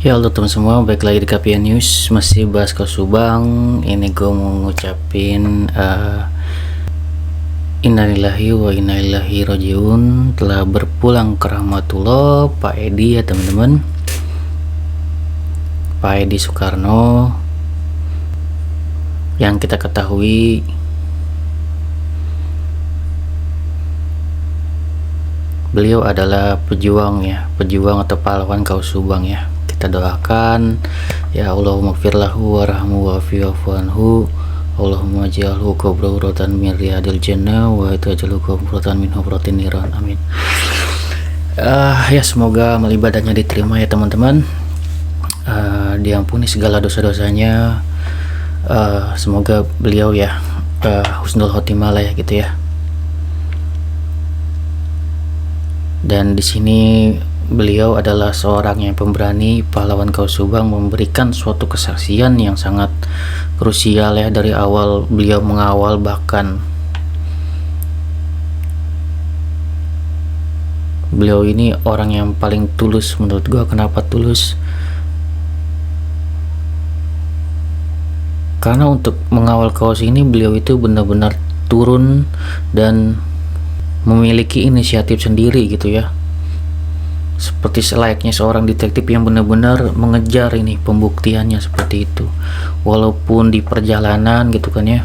Ya halo teman semua, balik lagi di KPN News. Masih bahas ke Subang. Ini gue mau ngucapin innalillahi wa inna ilaihi rajiun. Telah berpulang ke rahmatullah Pak Edi ya teman-teman, Pak Edi Soekarno, yang kita ketahui beliau adalah pejuang atau pahlawan Kaus Subang ya. Kita doakan ya Allahumma firlahu warahmu wa'afi'afu anhu, Allahumma ja'alhu qabratan min riyadil jannah wa taj'alhu qabratan min hufratin niran, amin. Ya semoga amal ibadahnya diterima ya teman-teman, diampuni segala dosa-dosanya. Semoga beliau ya husnul khotimah lah ya gitu ya. Dan di sini beliau adalah seorang yang pemberani, pahlawan Kaus Subang, memberikan suatu kesaksian yang sangat krusial ya. Dari awal beliau mengawal, bahkan beliau ini orang yang paling tulus menurut gua. Kenapa tulus? Karena untuk mengawal Kaus ini beliau itu benar-benar turun dan memiliki inisiatif sendiri gitu ya, seperti selayaknya seorang detektif yang benar-benar mengejar ini pembuktiannya seperti itu. Walaupun di perjalanan gitu kan ya,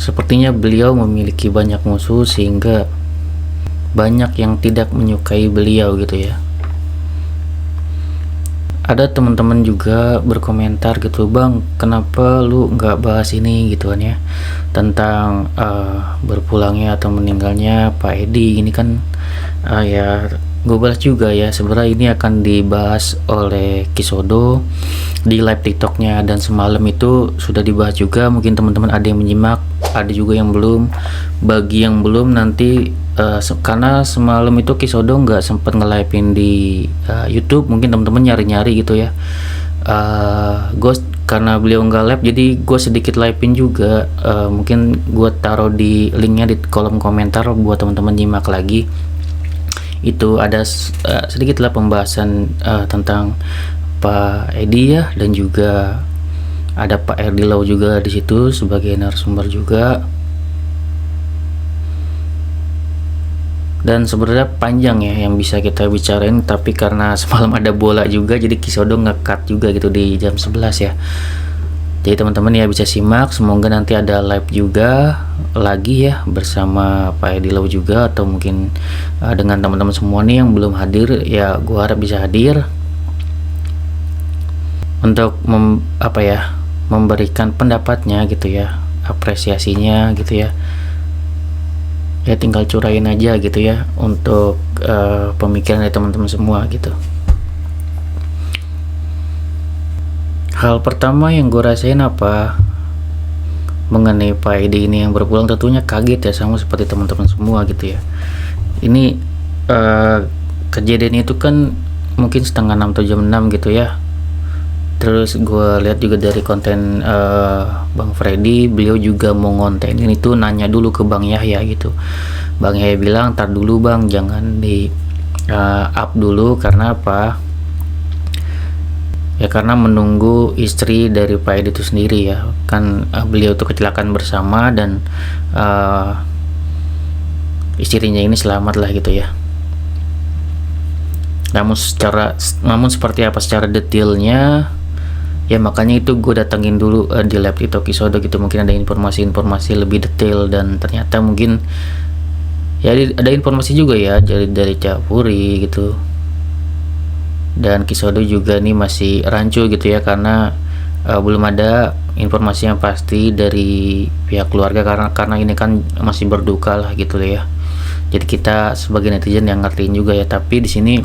sepertinya beliau memiliki banyak musuh sehingga banyak yang tidak menyukai beliau gitu ya. Ada teman-teman juga berkomentar gitu, bang kenapa lu nggak bahas ini gitu kan ya, tentang berpulangnya atau meninggalnya Pak Edi. Ini kan ya gue balas juga ya, sebenarnya ini akan dibahas oleh Kisodo di live TikToknya, dan semalam itu sudah dibahas juga. Mungkin teman-teman ada yang menyimak, ada juga yang belum. Bagi yang belum nanti karena semalam itu Kisodo nggak sempat nge-live-in di YouTube, mungkin teman-teman nyari-nyari gitu ya. Gue karena beliau nggak live, jadi gue sedikit live-in juga. Mungkin gue taruh di linknya di kolom komentar buat teman-teman nyimak lagi. Itu ada sedikit lah pembahasan tentang Pak Edi ya, dan juga ada Pak Erdilau juga di situ sebagai narasumber juga. Dan sebenarnya panjang ya yang bisa kita bicarain, tapi karena semalam ada bola juga, jadi Kisodo nge-cut juga gitu di jam 11 ya. Jadi teman-teman ya bisa simak, semoga nanti ada live juga lagi ya bersama Pak Edi Lau juga, atau mungkin dengan teman-teman semua nih yang belum hadir ya, gua harap bisa hadir untuk memberikan pendapatnya gitu ya, apresiasinya gitu ya. Ya tinggal curahin aja gitu ya untuk pemikiran dari teman-teman semua gitu. Hal pertama yang gue rasain apa mengenai Pak Edi ini yang berpulang, tentunya kaget ya, sama seperti teman-teman semua gitu ya. Ini kejadian itu kan mungkin setengah 6 atau jam 6 gitu ya. Terus gue lihat juga dari konten Bang Freddy, beliau juga mau ngontenin itu, nanya dulu ke Bang Yahya gitu. Bang Yahya bilang tar dulu bang, jangan di up dulu. Karena apa ya, karena menunggu istri dari Pak Edi itu sendiri ya kan. Beliau tuh kecelakaan bersama, dan istrinya ini selamat lah gitu ya. Namun seperti apa secara detailnya ya, makanya itu gue datengin dulu di live TikTok Kisodo gitu. Mungkin ada informasi lebih detail, dan ternyata mungkin ya ada informasi juga ya dari Capuri gitu. Dan Kisodo juga nih masih rancu gitu ya, karena belum ada informasi yang pasti dari pihak keluarga, karena ini kan masih berduka lah gitu ya. Jadi kita sebagai netizen yang ngertiin juga ya. Tapi di sini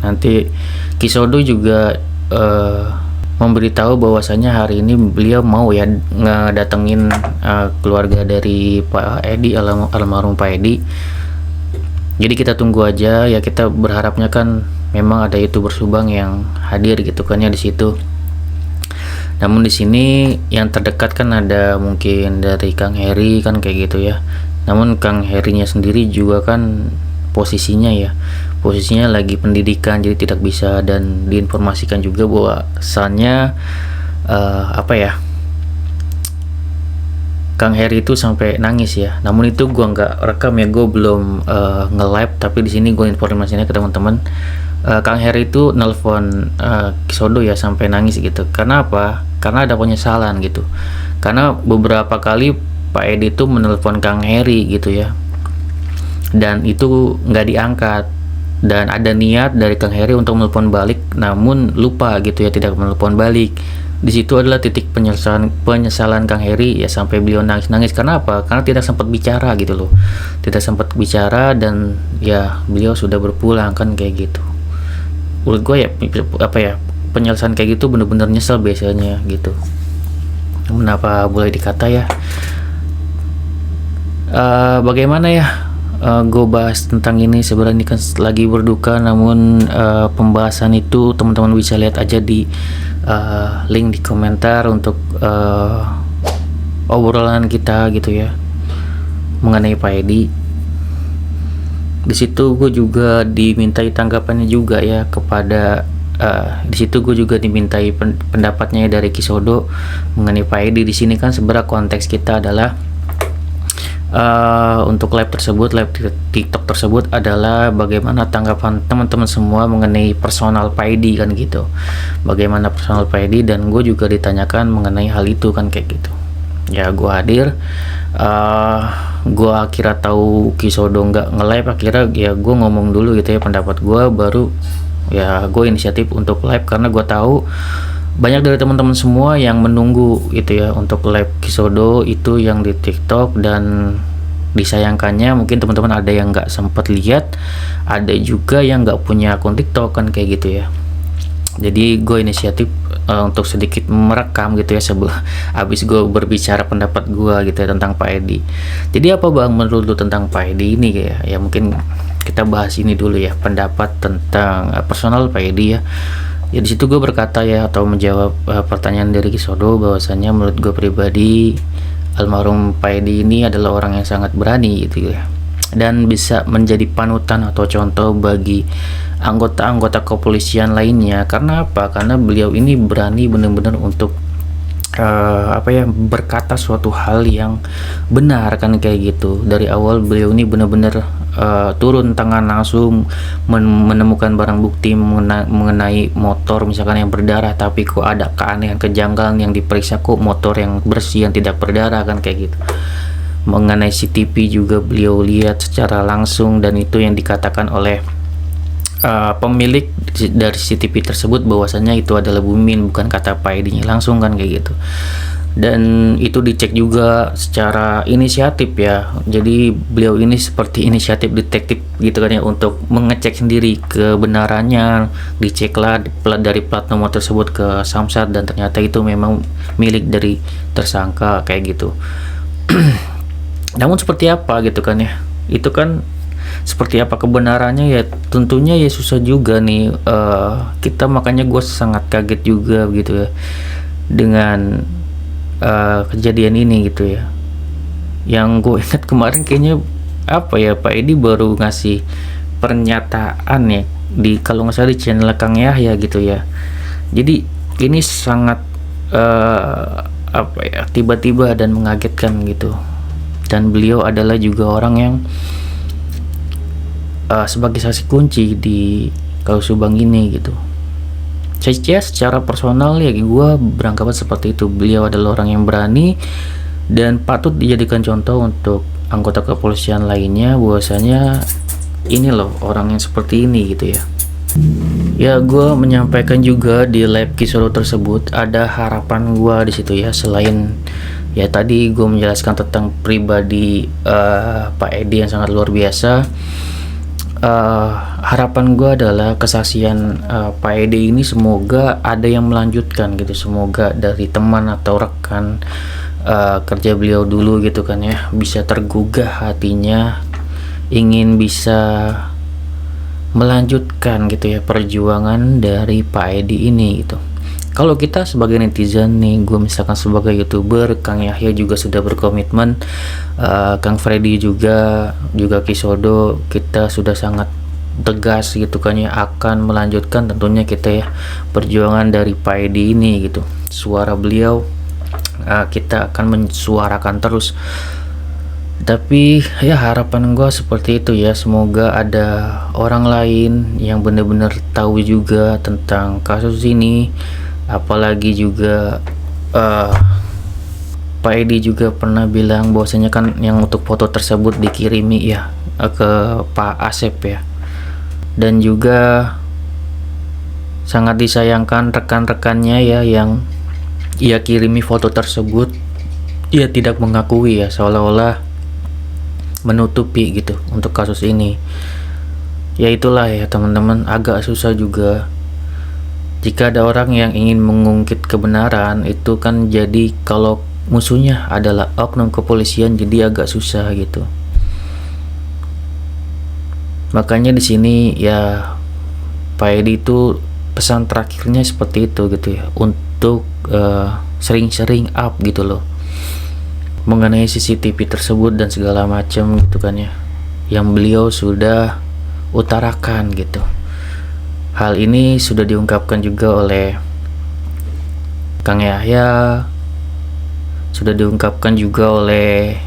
nanti Kisodo juga memberitahu bahwasanya hari ini beliau mau ya ngedatengin keluarga dari Pak Edi, almarhum Pak Edi. Jadi kita tunggu aja ya, kita berharapnya kan memang ada YouTuber Subang yang hadir gitu kan ya di situ. Namun di sini yang terdekat kan ada mungkin dari Kang Heri kan kayak gitu ya. Namun Kang Herinya sendiri juga kan posisinya ya, posisinya lagi pendidikan jadi tidak bisa, dan diinformasikan juga bahwasannya apa ya, Kang Heri itu sampai nangis ya. Namun itu gua nggak rekam ya, gue belum nge-live, tapi di sini gue informasinya ke teman-teman. Kang Heri itu nelpon Kisodo ya sampai nangis gitu. Karena apa? Karena ada penyesalan gitu. Karena beberapa kali Pak Edi itu menelpon Kang Heri gitu ya, dan itu nggak diangkat, dan ada niat dari Kang Heri untuk menelpon balik, namun lupa gitu ya, tidak menelpon balik. Di situ adalah titik penyesalan Kang Heri ya, sampai beliau nangis-nangis. Karena apa? Karena tidak sempat bicara gitu loh, tidak sempat bicara, dan ya beliau sudah berpulang kan kayak gitu. Menurut gue ya, apa ya, penjelasan kayak gitu bener-bener nyesel biasanya gitu. Kenapa boleh dikata ya, bagaimana ya, gue bahas tentang ini. Sebenarnya ini kan lagi berduka, namun pembahasan itu teman-teman bisa lihat aja di link di komentar untuk obrolan kita gitu ya mengenai Pak Edi. Di situ gue juga dimintai tanggapannya juga ya kepada di situ gue juga dimintai pendapatnya dari Kisodo mengenai Pak Edi. Di sini kan sebenarnya konteks kita adalah untuk live tersebut, live TikTok tersebut adalah bagaimana tanggapan teman-teman semua mengenai personal Pak Edi kan gitu. Bagaimana personal Pak Edi, dan gue juga ditanyakan mengenai hal itu kan kayak gitu. Ya gue hadir, gue akhirnya tahu Kisodo nggak nge-live, akhirnya ya gue ngomong dulu gitu ya pendapat gue, baru ya gue inisiatif untuk live. Karena gue tahu banyak dari teman-teman semua yang menunggu gitu ya untuk live Kisodo itu yang di TikTok, dan disayangkannya mungkin teman-teman ada yang nggak sempat lihat, ada juga yang nggak punya akun TikTok kan kayak gitu ya. Jadi gue inisiatif untuk sedikit merekam gitu ya sebelum habis gue berbicara pendapat gue gitu ya tentang Pak Edi. Jadi apa bang menurut lu tentang Pak Edi ini ya mungkin kita bahas ini dulu ya, pendapat tentang personal Pak Edi ya. Ya di situ gue berkata ya, atau menjawab pertanyaan dari Kisodo, bahwasannya menurut gue pribadi almarhum Pak Edi ini adalah orang yang sangat berani gitu ya, dan bisa menjadi panutan atau contoh bagi anggota-anggota kepolisian lainnya. Karena apa? Karena beliau ini berani benar-benar untuk apa ya, berkata suatu hal yang benar kan kayak gitu. Dari awal beliau ini benar-benar turun tangan langsung menemukan barang bukti mengenai motor misalkan yang berdarah, tapi kok ada keanehan kejanggalan yang diperiksa, kok motor yang bersih yang tidak berdarah kan kayak gitu. Mengenai CCTV juga beliau lihat secara langsung, dan itu yang dikatakan oleh pemilik dari CCTV tersebut bahwasannya itu adalah Bumin, bukan kata Pak Edi langsung kan kayak gitu. Dan itu dicek juga secara inisiatif ya, jadi beliau ini seperti inisiatif detektif gitu kan ya, untuk mengecek sendiri kebenarannya. Diceklah dari plat nomor tersebut ke Samsat, dan ternyata itu memang milik dari tersangka kayak gitu. Namun seperti apa gitu kan ya, itu kan seperti apa kebenarannya ya, tentunya ya susah juga nih kita. Makanya gue sangat kaget juga gitu ya dengan kejadian ini gitu ya. Yang gue ingat kemarin kayaknya apa ya, Pak Edi baru ngasih pernyataan ya di, kalau nggak salah di channel Kang Yahya gitu ya. Jadi ini sangat apa ya, tiba-tiba dan mengagetkan gitu. Dan beliau adalah juga orang yang sebagai saksi kunci di Kasus Subang ini gitu. Saya secara personal ya gue beranggapan seperti itu. Beliau adalah orang yang berani dan patut dijadikan contoh untuk anggota kepolisian lainnya, bahwasanya ini loh orang yang seperti ini gitu ya. Ya gue menyampaikan juga di live Kisodo tersebut ada harapan gue di situ ya, selain ya tadi gue menjelaskan tentang pribadi Pak Edi yang sangat luar biasa. Harapan gue adalah kesaksian Pak Edi ini semoga ada yang melanjutkan gitu, semoga dari teman atau rekan kerja beliau dulu gitu kan ya, bisa tergugah hatinya, ingin bisa melanjutkan gitu ya perjuangan dari Pak Edi ini gitu. Kalau kita sebagai netizen nih, gue misalkan sebagai youtuber, Kang Yahya juga sudah berkomitmen, Kang Freddy juga Kisodo, kita sudah sangat tegas gitu kan ya, akan melanjutkan tentunya kita ya perjuangan dari Pak Edi ini gitu. Suara beliau kita akan mensuarakan terus. Tapi ya harapan gue seperti itu ya, semoga ada orang lain yang benar-benar tahu juga tentang kasus ini. Apalagi juga Pak Edi juga pernah bilang bahwasanya kan yang untuk foto tersebut dikirimi ya ke Pak Asep ya, dan juga sangat disayangkan rekan-rekannya ya yang ia kirimi foto tersebut, ia tidak mengakui ya, seolah-olah menutupi gitu untuk kasus ini. Ya itulah ya teman-teman, agak susah juga jika ada orang yang ingin mengungkit kebenaran itu kan, jadi kalau musuhnya adalah oknum kepolisian jadi agak susah gitu. Makanya di sini ya Pak Edi itu pesan terakhirnya seperti itu gitu ya, untuk sering-sering up gitu loh mengenai CCTV tersebut dan segala macam gitu kan ya, yang beliau sudah utarakan gitu. Hal ini sudah diungkapkan juga oleh Kang Yahya, sudah diungkapkan juga oleh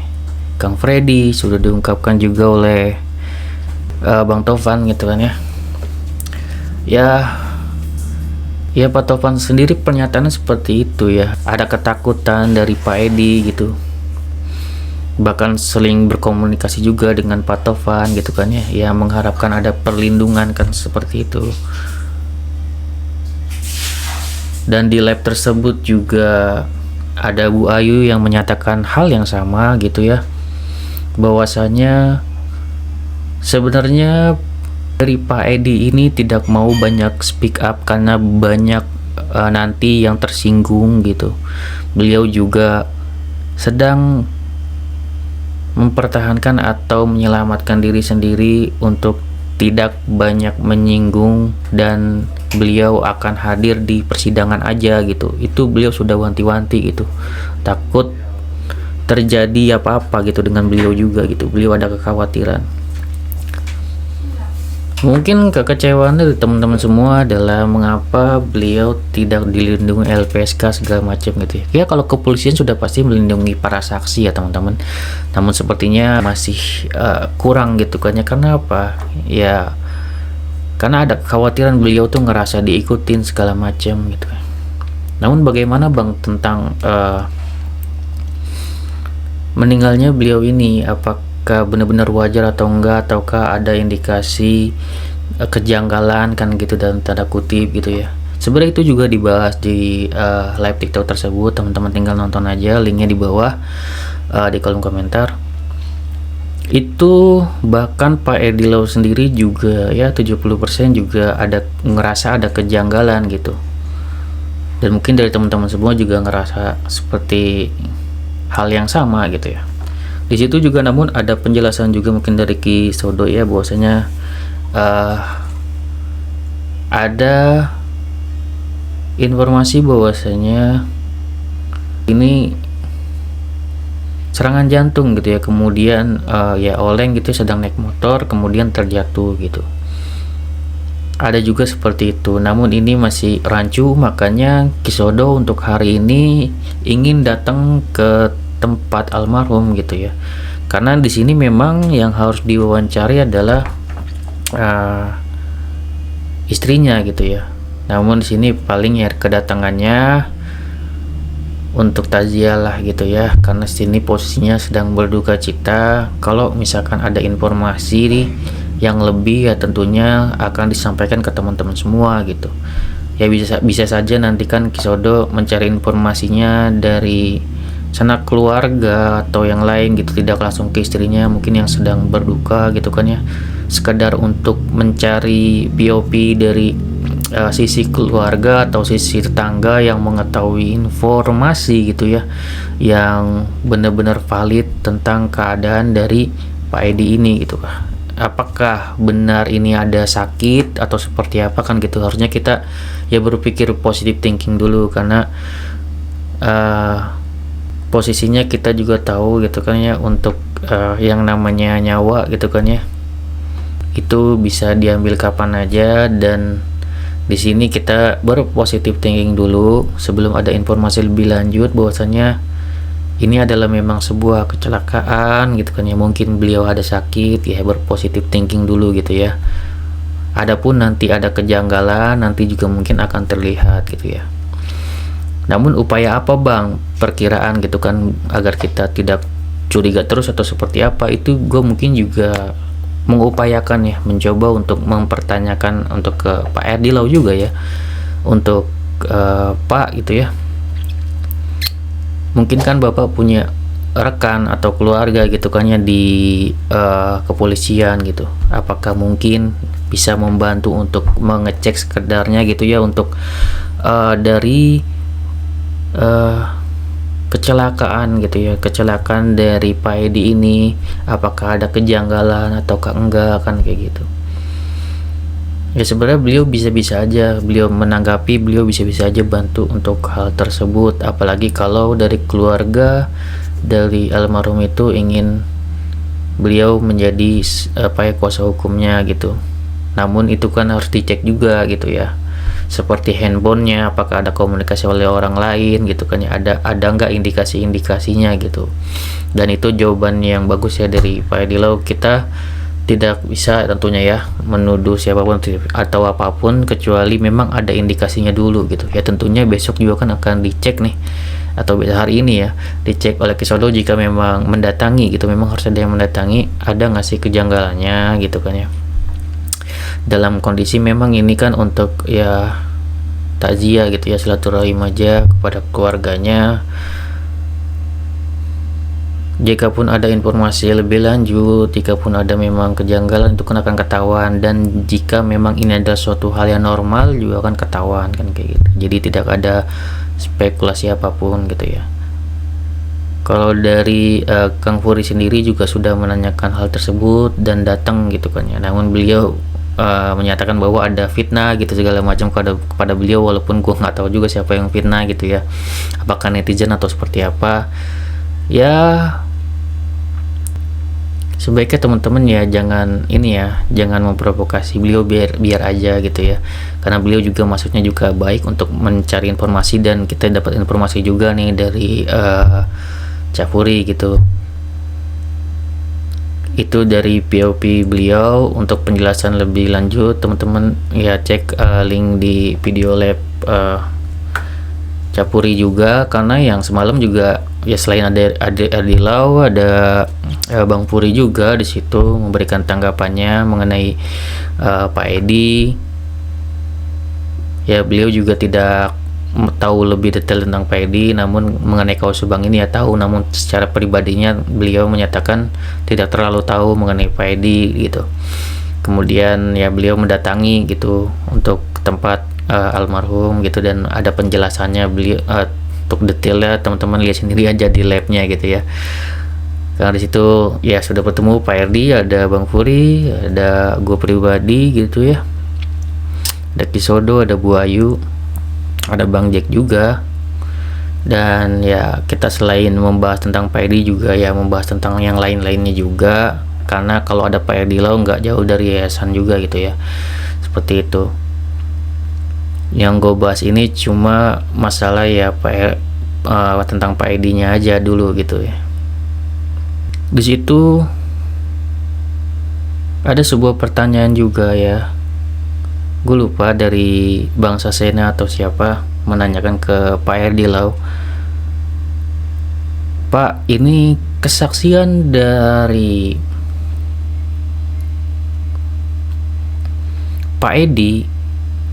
Kang Freddy, sudah diungkapkan juga oleh Bang Tovan gitu kan ya. Ya Pak Tovan sendiri pernyataannya seperti itu ya, ada ketakutan dari Pak Edi gitu, bahkan seling berkomunikasi juga dengan Pak Tovan gitu kan ya, mengharapkan ada perlindungan kan seperti itu. Dan di live tersebut juga ada Bu Ayu yang menyatakan hal yang sama gitu ya, bahwasanya sebenarnya dari Pak Edi ini tidak mau banyak speak up karena banyak nanti yang tersinggung gitu. Beliau juga sedang mempertahankan atau menyelamatkan diri sendiri untuk tidak banyak menyinggung, dan beliau akan hadir di persidangan aja gitu. Itu beliau sudah wanti-wanti gitu, takut terjadi apa-apa gitu dengan beliau juga gitu. Beliau ada kekhawatiran. Mungkin kekecewaan dari teman-teman semua adalah mengapa beliau tidak dilindungi LPSK segala macam gitu ya. Ya kalau kepolisian sudah pasti melindungi para saksi ya teman-teman. Namun sepertinya masih kurang gitu kan ya. Karena apa? Ya karena ada kekhawatiran beliau tuh ngerasa diikutin segala macam gitu. Namun bagaimana Bang tentang meninggalnya beliau ini, apakah benar-benar wajar atau enggak, ataukah ada indikasi kejanggalan kan gitu dalam tanda kutip gitu ya. Sebenarnya itu juga dibahas di live TikTok tersebut, teman-teman tinggal nonton aja, linknya di bawah di kolom komentar. Itu bahkan Pak Edi Lau sendiri juga ya 70% juga ada ngerasa ada kejanggalan gitu. Dan mungkin dari teman-teman semua juga ngerasa seperti hal yang sama gitu ya. Di situ juga namun ada penjelasan juga mungkin dari Ki Sodo ya, bahwasanya ada informasi bahwasanya ini serangan jantung gitu ya, kemudian ya oleng gitu, sedang naik motor kemudian terjatuh gitu. Ada juga seperti itu, namun ini masih rancu. Makanya Ki Sodo untuk hari ini ingin datang ke tempat almarhum gitu ya, karena di sini memang yang harus diwawancari adalah istrinya gitu ya. Namun di sini paling ya kedatangannya untuk takziah lah gitu ya, karena sini posisinya sedang berduka cita. Kalau misalkan ada informasi yang lebih ya tentunya akan disampaikan ke teman-teman semua gitu ya. Bisa saja nanti kan Ki Sodo mencari informasinya dari sanak keluarga atau yang lain gitu, tidak langsung ke istrinya mungkin yang sedang berduka gitu kan ya, sekedar untuk mencari POV dari sisi keluarga atau sisi tetangga yang mengetahui informasi gitu ya, yang benar-benar valid tentang keadaan dari Pak Edi ini gitu apakah benar ini ada sakit atau seperti apa kan gitu. Harusnya kita ya berpikir positive thinking dulu, karena posisinya kita juga tahu gitu kan ya, untuk yang namanya nyawa gitu kan ya, itu bisa diambil kapan aja. Dan di sini kita berpositive thinking dulu sebelum ada informasi lebih lanjut bahwasanya ini adalah memang sebuah kecelakaan gitu kan ya, mungkin beliau ada sakit ya, berpositive thinking dulu gitu ya. Adapun nanti ada kejanggalan, nanti juga mungkin akan terlihat gitu ya. Namun upaya apa bang, perkiraan gitu kan, agar kita tidak curiga terus atau seperti apa, itu gue mungkin juga mengupayakan ya, mencoba untuk mempertanyakan untuk ke Pak Erdi Lau juga ya, untuk Pak gitu ya, mungkin kan Bapak punya rekan atau keluarga gitu kan ya di kepolisian gitu, apakah mungkin bisa membantu untuk mengecek sekedarnya gitu ya, untuk dari kecelakaan gitu ya, kecelakaan dari Pak Edi ini, apakah ada kejanggalan ataukah enggak kan kayak gitu ya. Sebenarnya beliau bisa-bisa aja, beliau menanggapi, beliau bisa-bisa aja bantu untuk hal tersebut, apalagi kalau dari keluarga dari almarhum itu ingin beliau menjadi kuasa hukumnya gitu. Namun itu kan harus dicek juga gitu ya, seperti handphonenya apakah ada komunikasi oleh orang lain gitu kan ya, ada nggak indikasi-indikasinya gitu. Dan itu jawaban yang bagus ya dari Pak Edi Lau. Kita tidak bisa tentunya ya menuduh siapapun atau apapun kecuali memang ada indikasinya dulu gitu ya. Tentunya besok juga kan akan dicek nih, atau hari ini ya dicek oleh Kisodo jika memang mendatangi gitu, memang harus ada yang mendatangi, ada nggak sih kejanggalannya gitu kan ya. Dalam kondisi memang ini kan untuk ya takziah gitu ya, silaturahim aja kepada keluarganya. Jika pun ada informasi lebih lanjut, jika pun ada memang kejanggalan, itu kan akan ketahuan. Dan jika memang ini adalah suatu hal yang normal juga akan ketahuan kan kayak gitu. Jadi tidak ada spekulasi apapun gitu ya. Kalau dari Kang Furi sendiri juga sudah menanyakan hal tersebut dan datang gitu kan ya, namun beliau menyatakan bahwa ada fitnah gitu segala macam kepada beliau, walaupun gua nggak tahu juga siapa yang fitnah gitu ya, apakah netizen atau seperti apa ya. Sebaiknya teman-teman ya jangan memprovokasi beliau, biar aja gitu ya, karena beliau juga maksudnya juga baik untuk mencari informasi, dan kita dapat informasi juga nih dari Cafuri gitu. Itu dari POV beliau. Untuk penjelasan lebih lanjut teman-teman ya cek link di video lab Capuri juga, karena yang semalam juga ya selain ada Erdi Lau, ada Bang Puri juga di situ memberikan tanggapannya mengenai Pak Edi. Ya beliau juga tidak tahu lebih detail tentang Pak Edi, namun mengenai kasus Subang ini ya tahu, namun secara pribadinya beliau menyatakan tidak terlalu tahu mengenai Pak Edi gitu. Kemudian ya beliau mendatangi gitu untuk tempat almarhum gitu, dan ada penjelasannya beliau untuk detailnya teman-teman lihat sendiri aja di labnya gitu ya. Karena di situ ya sudah bertemu Pak Erdi, ada Bang Puri, ada gue pribadi gitu ya, ada Kisodo, ada Bu Ayu, ada Bang Jack juga. Dan ya kita selain membahas tentang Pak Erdi juga ya membahas tentang yang lain-lainnya juga, karena kalau ada Pak Erdi Lau nggak jauh dari yayasan juga gitu ya, seperti itu. Yang gue bahas ini cuma masalah ya tentang Pak Edi nya aja dulu gitu ya. Di situ ada sebuah pertanyaan juga ya, gue lupa dari Bang Sasena atau siapa, menanyakan ke Pak Erdi Lau, Pak, ini kesaksian dari Pak Edi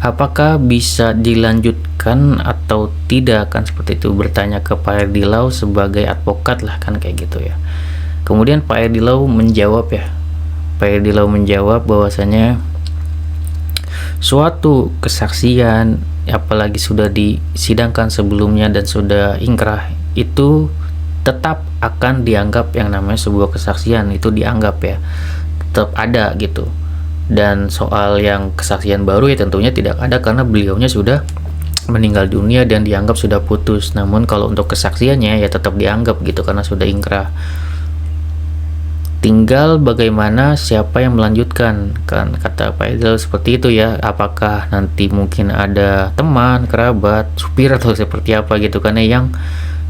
apakah bisa dilanjutkan atau tidak, kan seperti itu, bertanya ke Pak Erdi Lau sebagai advokat lah kan kayak gitu ya. Kemudian Pak Erdi Lau menjawab ya, Pak Erdi Lau menjawab bahwasanya suatu kesaksian apalagi sudah disidangkan sebelumnya dan sudah ingkrah itu tetap akan dianggap yang namanya sebuah kesaksian, itu dianggap ya. tetap ada gitu. Dan soal yang kesaksian baru ya tentunya tidak ada karena beliaunya sudah meninggal dunia dan dianggap sudah putus. Namun kalau untuk kesaksiannya ya tetap dianggap gitu karena sudah ingkrah. Tinggal bagaimana siapa yang melanjutkan, kan kata Pak Idil seperti itu ya. Apakah nanti mungkin ada teman, kerabat, supir atau seperti apa gitu karena yang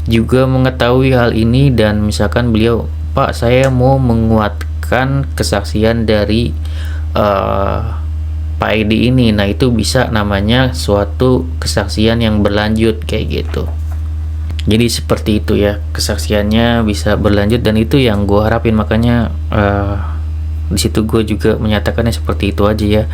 juga mengetahui hal ini dan misalkan beliau, Pak saya mau menguatkan kesaksian dari Pak Edi ini. Nah itu bisa namanya suatu kesaksian yang berlanjut kayak gitu. Jadi seperti itu ya, kesaksiannya bisa berlanjut dan itu yang gue harapin. Makanya di situ gue juga menyatakannya seperti itu aja ya.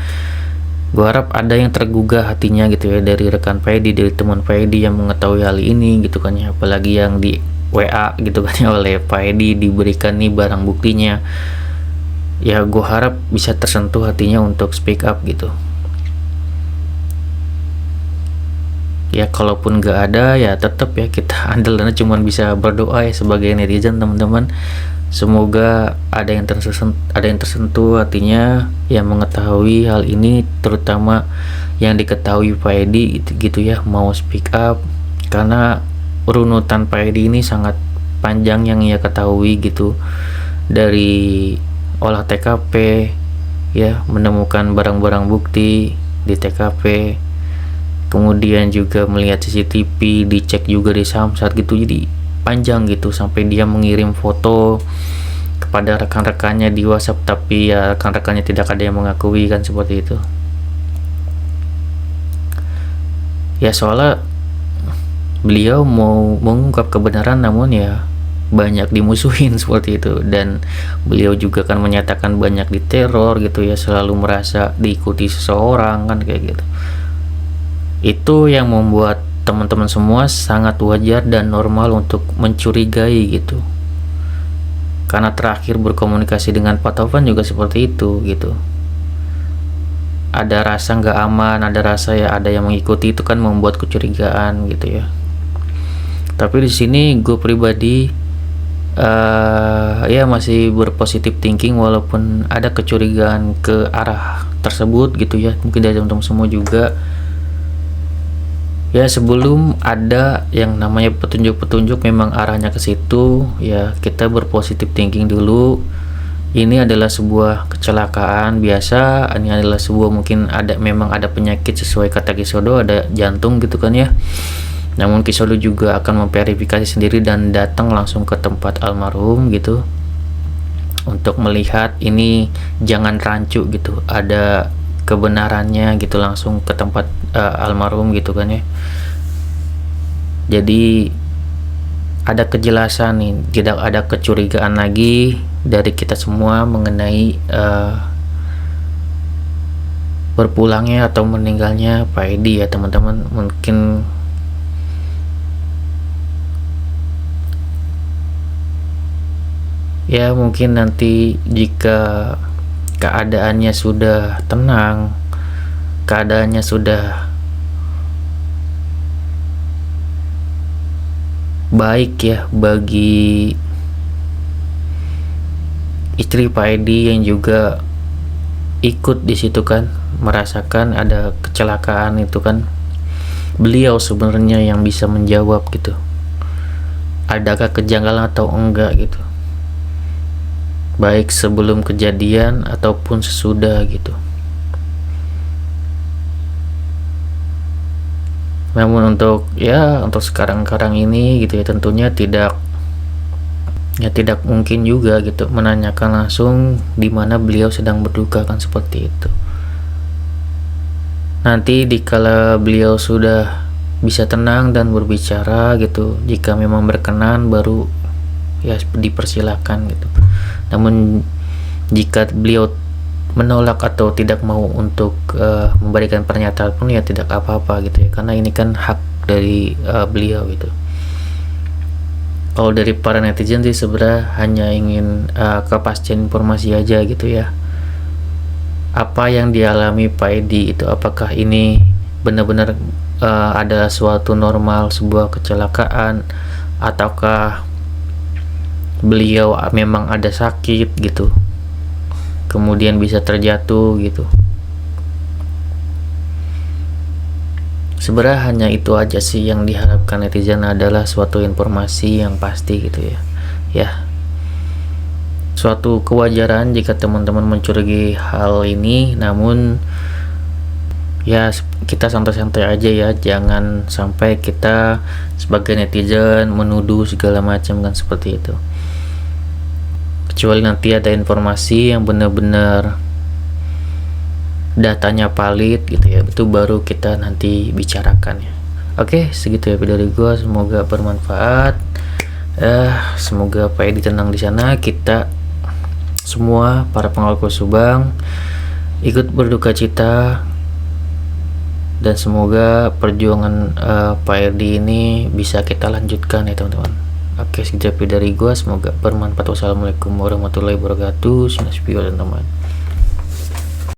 Gue harap ada yang tergugah hatinya gitu ya dari rekan Pak Edi, dari teman Pak Edi yang mengetahui hal ini gitu kan ya. Apalagi yang di WA gitu kan ya oleh Pak Edi diberikan nih barang buktinya. Ya gue harap bisa tersentuh hatinya untuk speak up gitu. Ya kalaupun gak ada ya tetap ya kita andalannya cuman bisa berdoa ya sebagai netizen teman-teman. Semoga ada yang tersentuh hatinya yang mengetahui hal ini, terutama yang diketahui Pak Edi gitu ya, mau speak up karena runutan Pak Edi ini sangat panjang yang ia ketahui gitu. Dari olah TKP ya, menemukan barang-barang bukti di TKP, kemudian juga melihat CCTV, dicek juga di Samsat gitu. Jadi panjang gitu sampai dia mengirim foto kepada rekan-rekannya di WhatsApp, tapi ya rekan-rekannya tidak ada yang mengakui kan seperti itu ya. Soalnya beliau mau mengungkap kebenaran namun ya banyak dimusuhin seperti itu, dan beliau juga kan menyatakan banyak diteror gitu ya, selalu merasa diikuti seseorang kan kayak gitu. Itu yang membuat teman-teman semua sangat wajar dan normal untuk mencurigai gitu, karena terakhir berkomunikasi dengan Pak Taufan juga seperti itu gitu. Ada rasa nggak aman, ada rasa ya ada yang mengikuti, itu kan membuat kecurigaan gitu ya. Tapi di sini gue pribadi ya masih berpositif thinking walaupun ada kecurigaan ke arah tersebut gitu ya. Mungkin dari teman-teman semua juga ya, sebelum ada yang namanya petunjuk-petunjuk memang arahnya ke situ ya, kita berpositif thinking dulu. Ini adalah sebuah kecelakaan biasa, ini adalah sebuah mungkin memang ada penyakit sesuai kata Kisodo, ada jantung gitu kan ya. Namun Kisodo juga akan memverifikasi sendiri dan datang langsung ke tempat almarhum gitu untuk melihat ini, jangan rancu gitu, ada kebenarannya gitu, langsung ke tempat almarhum gitu kan ya. Jadi ada kejelasan nih, tidak ada kecurigaan lagi dari kita semua mengenai berpulangnya atau meninggalnya Pak Edi ya teman-teman. Mungkin ya mungkin nanti jika keadaannya sudah tenang, keadaannya sudah baik ya bagi istri Pak Edi yang juga ikut di situ kan, merasakan ada kecelakaan itu kan, beliau sebenarnya yang bisa menjawab gitu, adakah kejanggalan atau enggak gitu, baik sebelum kejadian ataupun sesudah gitu. Namun untuk sekarang ini gitu ya, tentunya tidak mungkin juga gitu menanyakan langsung di mana beliau sedang berduka kan seperti itu. Nanti dikala beliau sudah bisa tenang dan berbicara gitu, jika memang berkenan baru ya dipersilakan gitu. Namun jika beliau menolak atau tidak mau untuk memberikan pernyataan pun ya tidak apa-apa gitu ya, karena ini kan hak dari beliau gitu. Kalau dari para netizen sih sebenarnya hanya ingin kepastian informasi aja gitu ya, apa yang dialami Pak Edi itu apakah ini benar-benar ada suatu normal sebuah kecelakaan, ataukah beliau memang ada sakit gitu. kemudian bisa terjatuh gitu. Sebenarnya hanya itu aja sih yang diharapkan netizen, adalah suatu informasi yang pasti gitu ya. Ya, suatu kewajaran jika teman-teman mencurigai hal ini, namun ya kita santai-santai aja ya, jangan sampai kita sebagai netizen menuduh segala macam kan, seperti itu. Kecuali nanti ada informasi yang benar-benar datanya valid gitu ya, itu baru kita nanti bicarakan ya. Oke, segitu ya video dari gua, semoga bermanfaat. Semoga Pak Edi tenang di sana, kita semua para pengawal Subang ikut berduka cita, dan semoga perjuangan Pak Edi ini bisa kita lanjutkan ya teman-teman. Oke, segitu video dari gua, semoga bermanfaat. Wassalamualaikum warahmatullahi wabarakatuh. Sinas teman-teman.